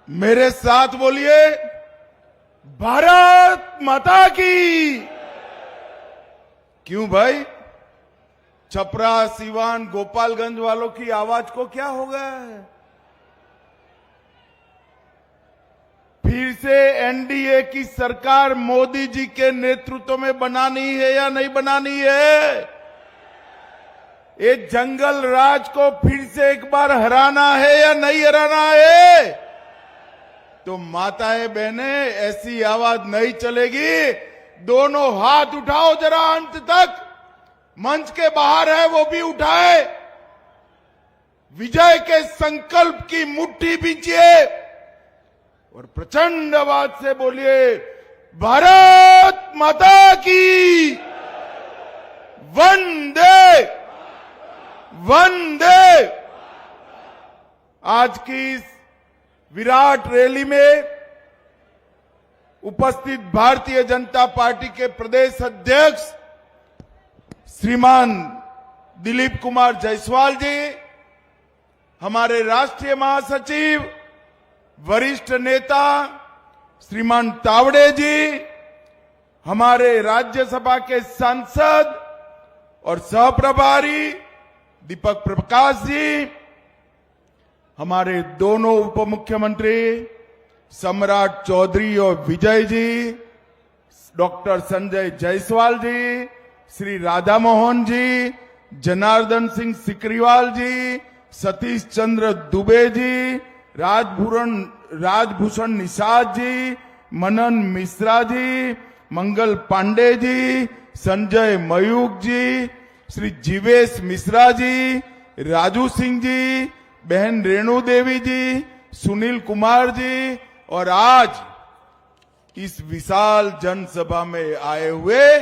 मेरे साथ बोलिए, भारत माता की। क्यों भाई, छपरा, सीवान, गोपालगंज वालों की आवाज को क्या हो गया है? फिर से एनडीए की सरकार मोदी जी के नेतृत्व में बनानी है या नहीं बनानी है? ये जंगल राज को फिर से एक बार हराना है या नहीं हराना है? तो माताएं बहनें, ऐसी आवाज नहीं चलेगी। दोनों हाथ उठाओ जरा अंत तक। मंच के बाहर है वो भी उठाए। विजय के संकल्प की मुट्ठी बींचिए और प्रचंड आवाज से बोलिए, भारत माता की। वंदे वंदे। आज की इस विराट रैली में उपस्थित भारतीय जनता पार्टी के प्रदेश अध्यक्ष श्रीमान दिलीप कुमार जायसवाल जी, हमारे राष्ट्रीय महासचिव वरिष्ठ नेता श्रीमान तावड़े जी, हमारे राज्यसभा के सांसद और सहप्रभारी दीपक प्रकाश जी, हमारे दोनों उप मुख्यमंत्री सम्राट चौधरी और विजय जी, डॉक्टर संजय जायसवाल जी, श्री राधा मोहन जी, जनार्दन सिंह सिकरीवाल जी, सतीश चंद्र दुबे जी, राजभूषण निषाद जी, मनन मिश्रा जी, मंगल पांडे जी, संजय मयूख जी, श्री जीवेश मिश्रा जी, राजू सिंह जी, बहन रेणु देवी जी, सुनील कुमार जी, और आज इस विशाल जनसभा में आए हुए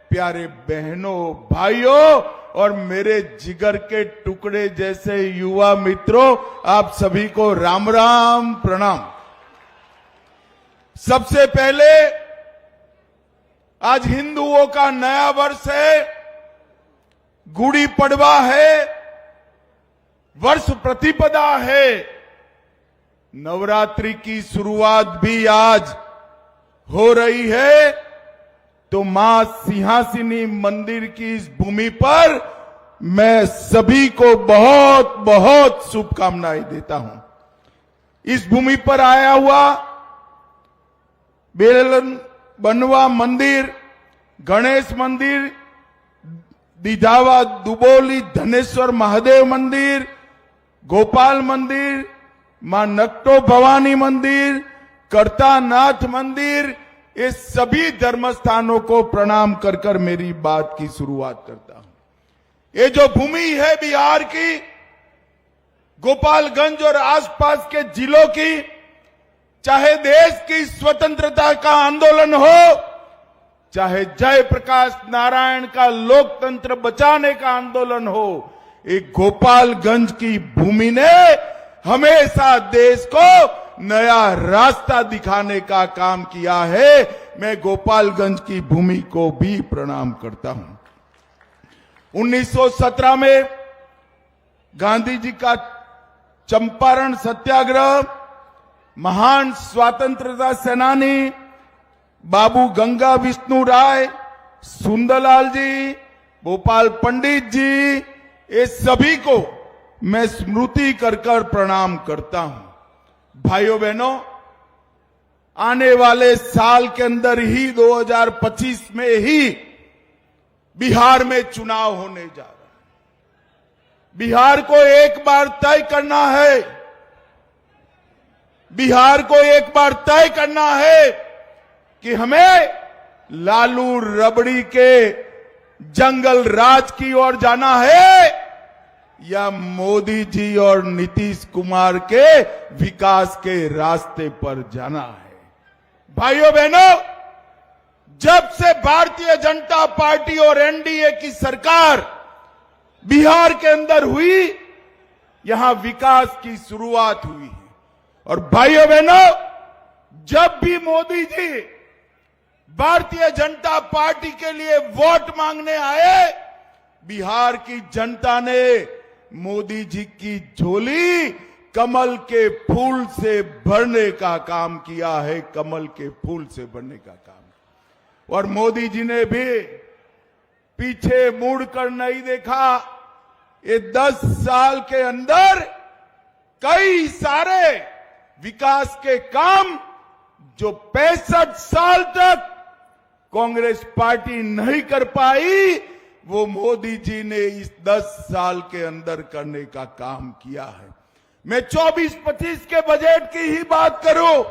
प्यारे बहनों, भाइयों और मेरे जिगर के टुकड़े जैसे युवा मित्रों, आप सभी को राम राम प्रणाम। सबसे पहले आज हिंदुओं का नया वर्ष है, गुड़ी पड़वा है, वर्ष प्रतिपदा है। नवरात्रि की शुरुआत भी आज हो रही है। तो मां सिंहासिनी मंदिर की इस भूमि पर मैं सभी को बहुत बहुत शुभकामनाएं देता हूं। इस भूमि पर आया हुआ बेलन बनवा मंदिर, गणेश मंदिर, दिधावा दुबोली धनेश्वर महादेव मंदिर, गोपाल मंदिर, मां नकटो भवानी मंदिर, करतानाथ मंदिर, ये सभी धर्म स्थानों को प्रणाम कर कर मेरी बात की शुरुआत करता हूं। ये जो भूमि है बिहार की, गोपालगंज और आसपास के जिलों की, चाहे देश की स्वतंत्रता का आंदोलन हो, चाहे जयप्रकाश नारायण का लोकतंत्र बचाने का आंदोलन हो, एक गोपालगंज की भूमि ने हमेशा देश को नया रास्ता दिखाने का काम किया है। मैं गोपालगंज की भूमि को भी प्रणाम करता हूं। 1917 में गांधी जी का चंपारण सत्याग्रह, महान स्वतंत्रता सेनानी बाबू गंगा विष्णु राय, सुंदरलाल जी, गोपाल पंडित जी, ये सभी को मैं स्मृति कर कर प्रणाम करता हूं। भाइयों बहनों, आने वाले साल के अंदर ही 2025 में ही बिहार में चुनाव होने जा रहा है। बिहार को एक बार तय करना है, बिहार को एक बार तय करना है कि हमें लालू रबड़ी के जंगल राज की ओर जाना है या मोदी जी और नीतीश कुमार के विकास के रास्ते पर जाना है। भाइयों बहनों, जब से भारतीय जनता पार्टी और एनडीए की सरकार बिहार के अंदर हुई, यहां विकास की शुरुआत हुई है। और भाइयों बहनों, जब भी मोदी जी भारतीय जनता पार्टी के लिए वोट मांगने आए, बिहार की जनता ने मोदी जी की झोली कमल के फूल से भरने का काम किया है, कमल के फूल से भरने का काम। और मोदी जी ने भी पीछे मुड़कर नहीं देखा। ये 10 साल के अंदर कई सारे विकास के काम जो 65 साल तक कांग्रेस पार्टी नहीं कर पाई, वो मोदी जी ने इस 10 साल के अंदर करने का काम किया है। मैं 24-25 के बजट की ही बात करूं,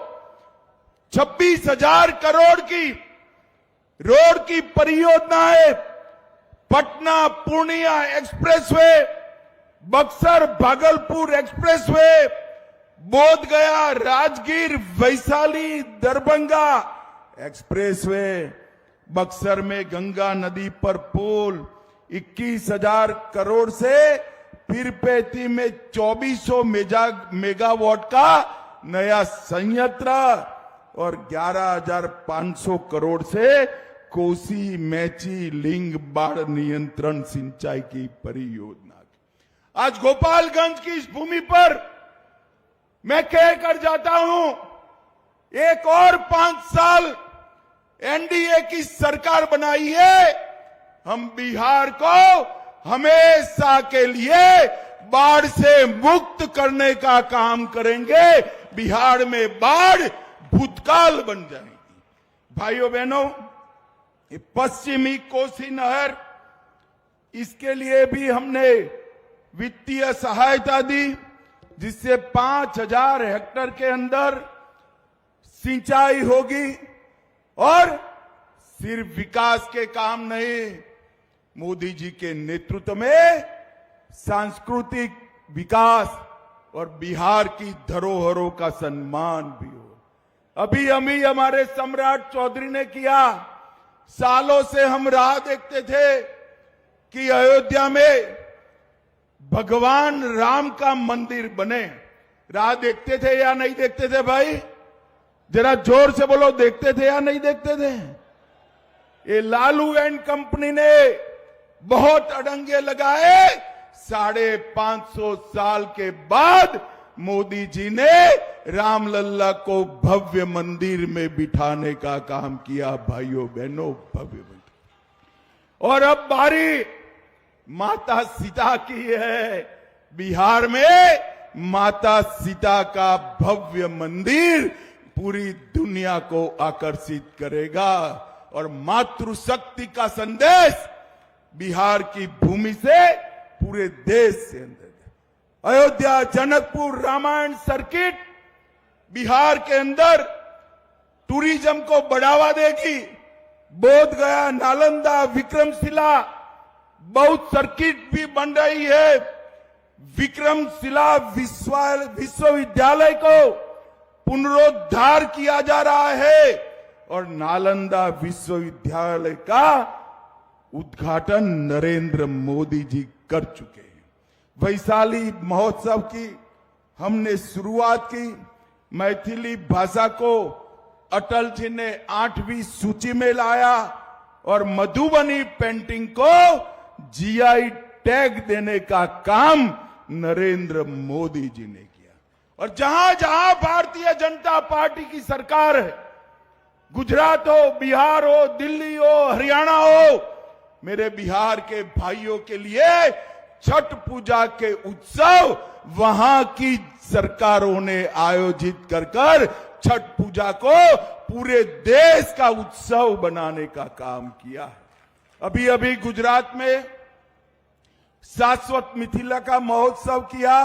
26,000 करोड़ की रोड की परियोजनाएं, पटना पूर्णिया एक्सप्रेसवे, बक्सर भागलपुर एक्सप्रेसवे, बोध गया राजगीर वैशाली दरभंगा एक्सप्रेसवे, बक्सर में गंगा नदी पर पुल 21,000 करोड़ से पीरपेती में 2400 मेगावाट का नया संयंत्र और 11,500 करोड़ से कोसी मैची लिंग बाढ़ नियंत्रण सिंचाई की परियोजना। आज गोपालगंज की इस भूमि पर मैं कहकर जाता हूं, एक और 5 साल एनडीए की सरकार बनाई है, हम बिहार को हमेशा के लिए बाढ़ से मुक्त करने का काम करेंगे। बिहार में बाढ़ भूतकाल बन जाएगी। भाइयों बहनों, ये पश्चिमी कोसी नहर, इसके लिए भी हमने वित्तीय सहायता दी, जिससे 5,000 हेक्टेयर के अंदर सिंचाई होगी। और सिर्फ विकास के काम नहीं, मोदी जी के नेतृत्व में सांस्कृतिक विकास और बिहार की धरोहरों का सम्मान भी हो। अभी हमारे सम्राट चौधरी ने किया। सालों से हम राह देखते थे कि अयोध्या में भगवान राम का मंदिर बने। राह देखते थे या नहीं देखते थे भाई? जरा जोर से बोलो, देखते थे या नहीं देखते थे? ये लालू एंड कंपनी ने बहुत अड़ंगे लगाए। 550 साल के बाद मोदी जी ने रामलल्ला को भव्य मंदिर में बिठाने का काम किया। भाइयों बहनों, भव्य मंदिर। और अब बारी माता सीता की है। बिहार में माता सीता का भव्य मंदिर पूरी दुनिया को आकर्षित करेगा और मातृशक्ति का संदेश बिहार की भूमि से पूरे देश से अंदर। अयोध्या जनकपुर रामायण सर्किट बिहार के अंदर टूरिज्म को बढ़ावा देगी। बोध गया नालंदा विक्रमशिला बहुत सर्किट भी बन रही है। विक्रमशिला विश्वविद्यालय को पुनरुद्धार किया जा रहा है और नालंदा विश्वविद्यालय का उद्घाटन नरेंद्र मोदी जी कर चुके हैं। वैशाली महोत्सव की हमने शुरुआत की। मैथिली भाषा को अटल जी ने 8वीं सूची में लाया और मधुबनी पेंटिंग को जीआई टैग देने का काम नरेंद्र मोदी जी ने किया। और जहां जहां भारतीय जनता पार्टी की सरकार है, गुजरात हो, बिहार हो, दिल्ली हो, हरियाणा हो, मेरे बिहार के भाइयों के लिए छठ पूजा के उत्सव वहां की सरकारों ने आयोजित कर छठ पूजा को पूरे देश का उत्सव बनाने का काम किया है। अभी अभी गुजरात में शाश्वत मिथिला का महोत्सव किया।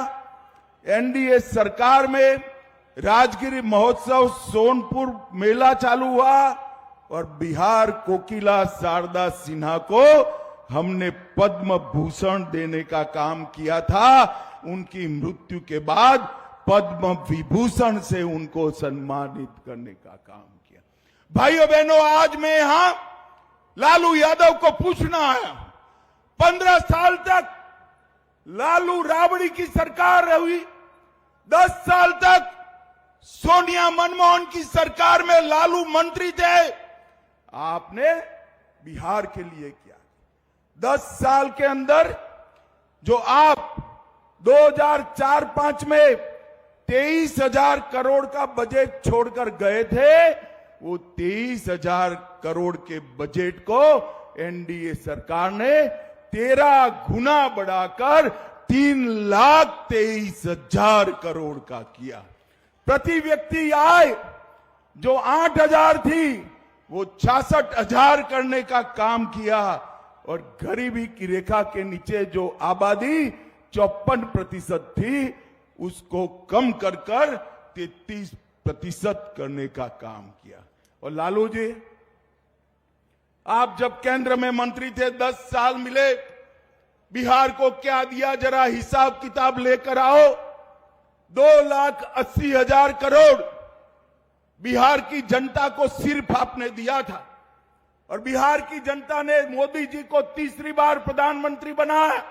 एनडीए सरकार में राजगिरी महोत्सव सोनपुर मेला चालू हुआ और बिहार कोकिला शारदा सिन्हा को हमने पद्म भूषण देने का काम किया था। उनकी मृत्यु के बाद पद्म विभूषण से उनको सम्मानित करने का काम किया। भाइयों बहनों, आज मैं यहां लालू यादव को पूछना आया। 15 साल तक लालू राबड़ी की सरकार रही। 10 साल तक सोनिया मनमोहन की सरकार में लालू मंत्री थे। आपने बिहार के लिए किया। 10 साल के अंदर जो आप 2004-5 में 23,000 करोड़ का बजट छोड़कर गए थे, वो 23,000 करोड़ के बजट को एनडीए सरकार ने 13 गुना बढ़ाकर 3,23,000 करोड़ का किया। प्रति व्यक्ति आय जो 8,000 थी वो 66,000 करने का काम किया, और गरीबी की रेखा के नीचे जो आबादी 54% थी उसको कम कर 33% करने का काम किया। और लालू जी, आप जब केंद्र में मंत्री थे, 10 साल मिले, बिहार को क्या दिया जरा हिसाब किताब लेकर आओ। 2,80,000 करोड़ बिहार की जनता को सिर्फ आपने दिया था, और बिहार की जनता ने मोदी जी को तीसरी बार प्रधानमंत्री बनाया।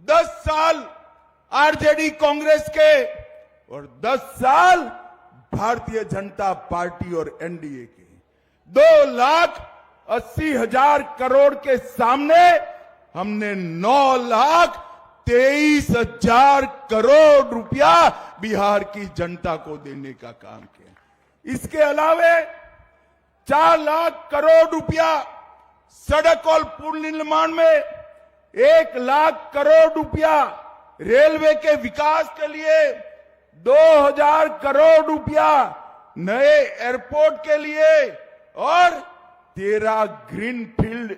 10 साल आरजेडी कांग्रेस के और 10 साल भारतीय जनता पार्टी और एनडीए के। 2,80,000 करोड़ के सामने हमने 9,23,000 करोड़ रुपया बिहार की जनता को देने का काम किया। इसके अलावे 4 लाख करोड़ रुपया सड़क और पुल निर्माण में, 1 लाख करोड़ रुपया रेलवे के विकास के लिए, 2,000 करोड़ रुपया नए एयरपोर्ट के लिए, और 13 ग्रीनफील्ड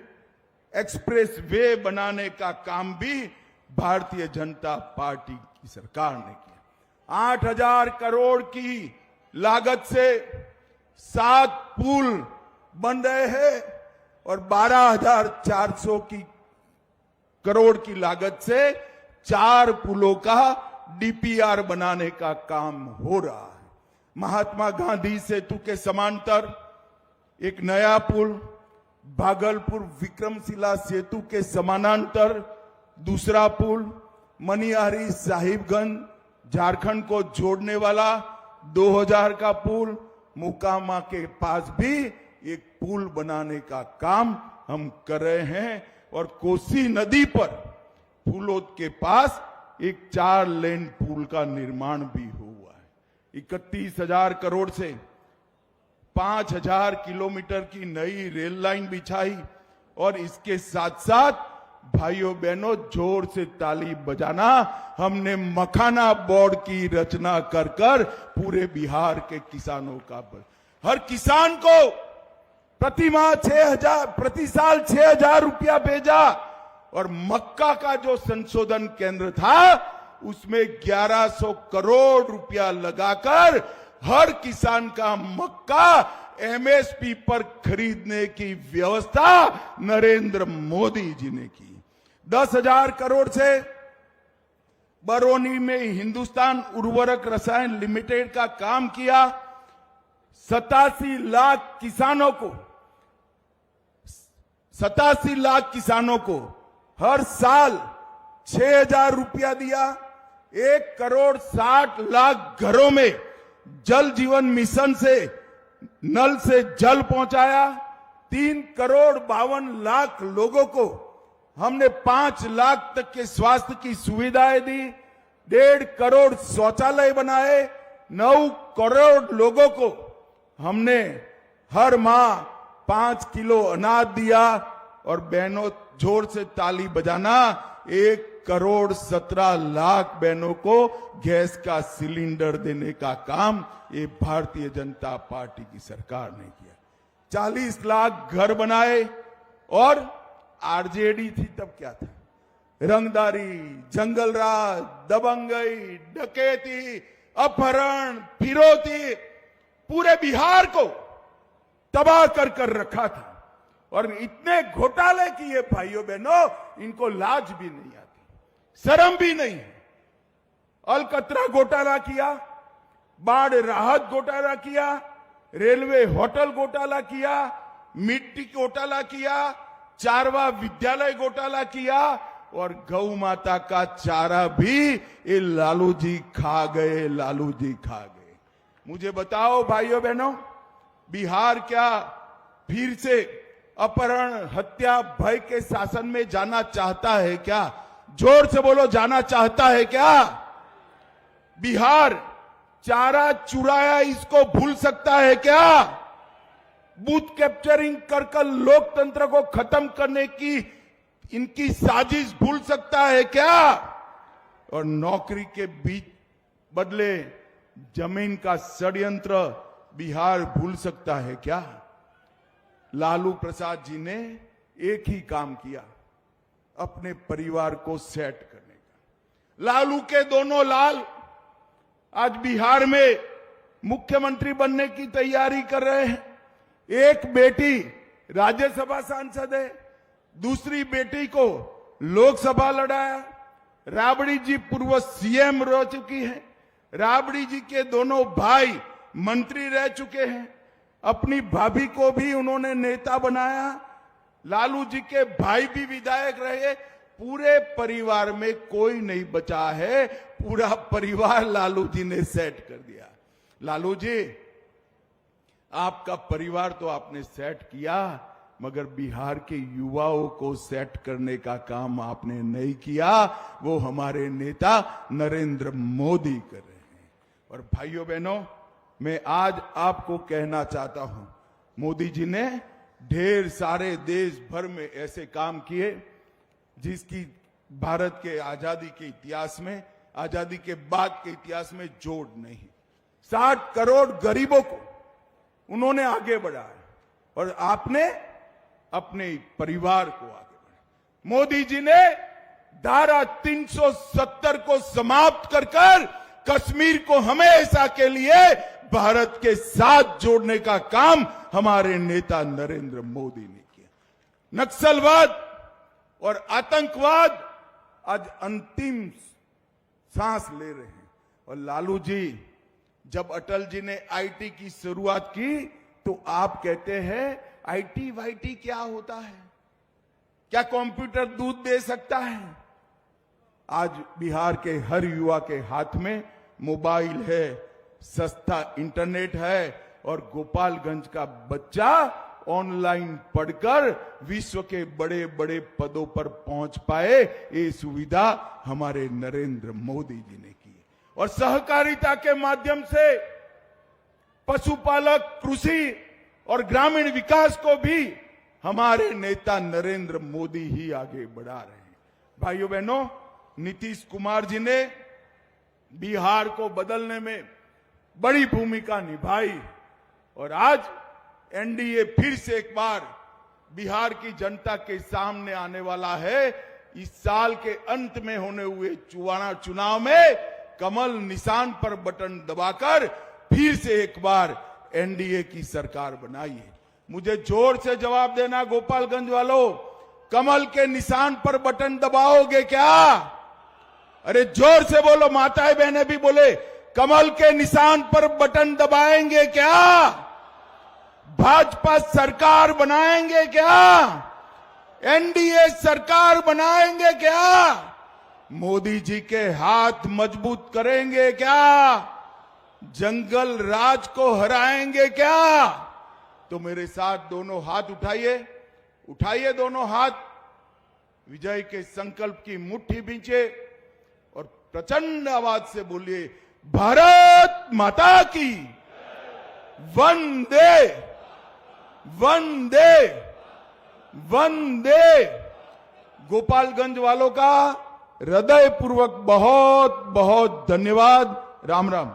एक्सप्रेस वे बनाने का काम भी भारतीय जनता पार्टी की सरकार ने किया। 8,000 करोड़ की लागत से 7 पुल बन रहे हैं, और 12,400 करोड़ की लागत से 4 पुलों का डीपीआर बनाने का काम हो रहा है। महात्मा गांधी सेतु के समांतर एक नया पुल, भागलपुर विक्रमशिला सेतु के समानांतर दूसरा पुल, मनिहारी साहिबगंज झारखंड को जोड़ने वाला 2,000 का पुल, मोकामा के पास भी एक पुल बनाने का काम हम कर रहे हैं। और कोसी नदी पर फूलोद के पास एक 4 लेन पुल का निर्माण भी हुआ है। 31,000 करोड़ से 5,000 किलोमीटर की नई रेल लाइन बिछाई, और इसके साथ साथ भाइयों बहनों जोर से ताली बजाना, हमने मखाना बोर्ड की रचना कर पूरे बिहार के किसानों का हर किसान को प्रति साल 6,000 रुपया भेजा, और मक्का का जो संशोधन केंद्र था उसमें 1,100 करोड़ रुपया लगाकर हर किसान का मक्का एमएसपी पर खरीदने की व्यवस्था नरेंद्र मोदी जी ने की। 10,000 करोड़ से बरौनी में हिंदुस्तान उर्वरक रसायन लिमिटेड का काम किया। 87 लाख किसानों को हर साल 6,000 रुपया दिया। 1,60,00,000 घरों में जल जीवन मिशन से नल से जल पहुंचाया। 3,52,00,000 लोगों को हमने 5 लाख तक के स्वास्थ्य की सुविधाएं दी। 1.5 करोड़ शौचालय बनाए। 9 करोड़ लोगों को हमने हर माह 5 किलो अनाज दिया। और बहनों जोर से ताली बजाना, 1,17,00,000 बहनों को गैस का सिलेंडर देने का काम ये भारतीय जनता पार्टी की सरकार ने किया। 40 लाख घर बनाए। और आरजेडी थी तब क्या था? रंगदारी, जंगलराज, दबंगई, डकैती, अपहरण, फिरौती, पूरे बिहार को तबाह कर रखा था। और इतने घोटाले किए भाइयों बहनों, इनको लाज भी नहीं आती, शर्म भी नहीं है। अलकतरा घोटाला किया, बाढ़ राहत घोटाला किया, रेलवे होटल घोटाला किया, मिट्टी घोटाला किया, चारवा विद्यालय घोटाला किया, और गौ माता का चारा भी ये लालू जी खा गए, लालू जी खा गए। मुझे बताओ भाइयों बहनों, बिहार क्या फिर से अपहरण, हत्या, भय के शासन में जाना चाहता है क्या? जोर से बोलो, जाना चाहता है क्या? बिहार चारा चुराया इसको भूल सकता है क्या? बूथ कैप्चरिंग कर लोकतंत्र को खत्म करने की इनकी साजिश भूल सकता है क्या? और नौकरी के बीच बदले जमीन का षड्यंत्र बिहार भूल सकता है क्या? लालू प्रसाद जी ने एक ही काम किया, अपने परिवार को सेट करने का। लालू के दोनों लाल आज बिहार में मुख्यमंत्री बनने की तैयारी कर रहे हैं। एक बेटी राज्यसभा सांसद है, दूसरी बेटी को लोकसभा लड़ाया। राबड़ी जी पूर्व सीएम रह चुकी है। राबड़ी जी के दोनों भाई मंत्री रह चुके हैं। अपनी भाभी को भी उन्होंने नेता बनाया। लालू जी के भाई भी विधायक रहे। पूरे परिवार में कोई नहीं बचा है, पूरा परिवार लालू जी ने सेट कर दिया। लालू जी, आपका परिवार तो आपने सेट किया, मगर बिहार के युवाओं को सेट करने का काम आपने नहीं किया। वो हमारे नेता नरेंद्र मोदी कर रहे हैं। और भाइयों बहनों, मैं आज आपको कहना चाहता हूं, मोदी जी ने ढेर सारे देश भर में ऐसे काम किए जिसकी भारत के आजादी के इतिहास में, आजादी के बाद के इतिहास में जोड़ नहीं। 60 करोड़ गरीबों को उन्होंने आगे बढ़ाया और आपने अपने परिवार को आगे बढ़ाया। मोदी जी ने धारा 370 को समाप्त कर कश्मीर को हमेशा के लिए भारत के साथ जोड़ने का काम हमारे नेता नरेंद्र मोदी ने किया। नक्सलवाद और आतंकवाद आज अंतिम सांस ले रहे हैं। और लालू जी, जब अटल जी ने आईटी की शुरुआत की तो आप कहते हैं आईटी वाईटी क्या होता है? क्या कंप्यूटर दूध दे सकता है? आज बिहार के हर युवा के हाथ में मोबाइल है, सस्ता इंटरनेट है और गोपालगंज का बच्चा ऑनलाइन पढ़कर विश्व के बड़े बड़े पदों पर पहुंच पाए। ये सुविधा हमारे नरेंद्र मोदी जी ने की। और सहकारिता के माध्यम से पशुपालक, कृषि और ग्रामीण विकास को भी हमारे नेता नरेंद्र मोदी ही आगे बढ़ा रहे हैं। भाइयों बहनों, नीतीश कुमार जी ने बिहार को बदलने में बड़ी भूमिका निभाई और आज एनडीए फिर से एक बार बिहार की जनता के सामने आने वाला है। इस साल के अंत में होने हुए चुनाव में कमल निशान पर बटन दबाकर फिर से एक बार एनडीए की सरकार बनाइए। मुझे जोर से जवाब देना गोपालगंज वालों, कमल के निशान पर बटन दबाओगे क्या? अरे जोर से बोलो, माताएं बहनें भी बोले, कमल के निशान पर बटन दबाएंगे क्या? भाजपा सरकार बनाएंगे क्या? एनडीए सरकार बनाएंगे क्या? मोदी जी के हाथ मजबूत करेंगे क्या? जंगल राज को हराएंगे क्या? तो मेरे साथ दोनों हाथ उठाइए, उठाइए दोनों हाथ, विजय के संकल्प की मुट्ठी बींचे और प्रचंड आवाज से बोलिए, भारत माता की वंदे वंदे वंदे। गोपालगंज वालों का हृदयपूर्वक बहुत बहुत धन्यवाद। राम राम।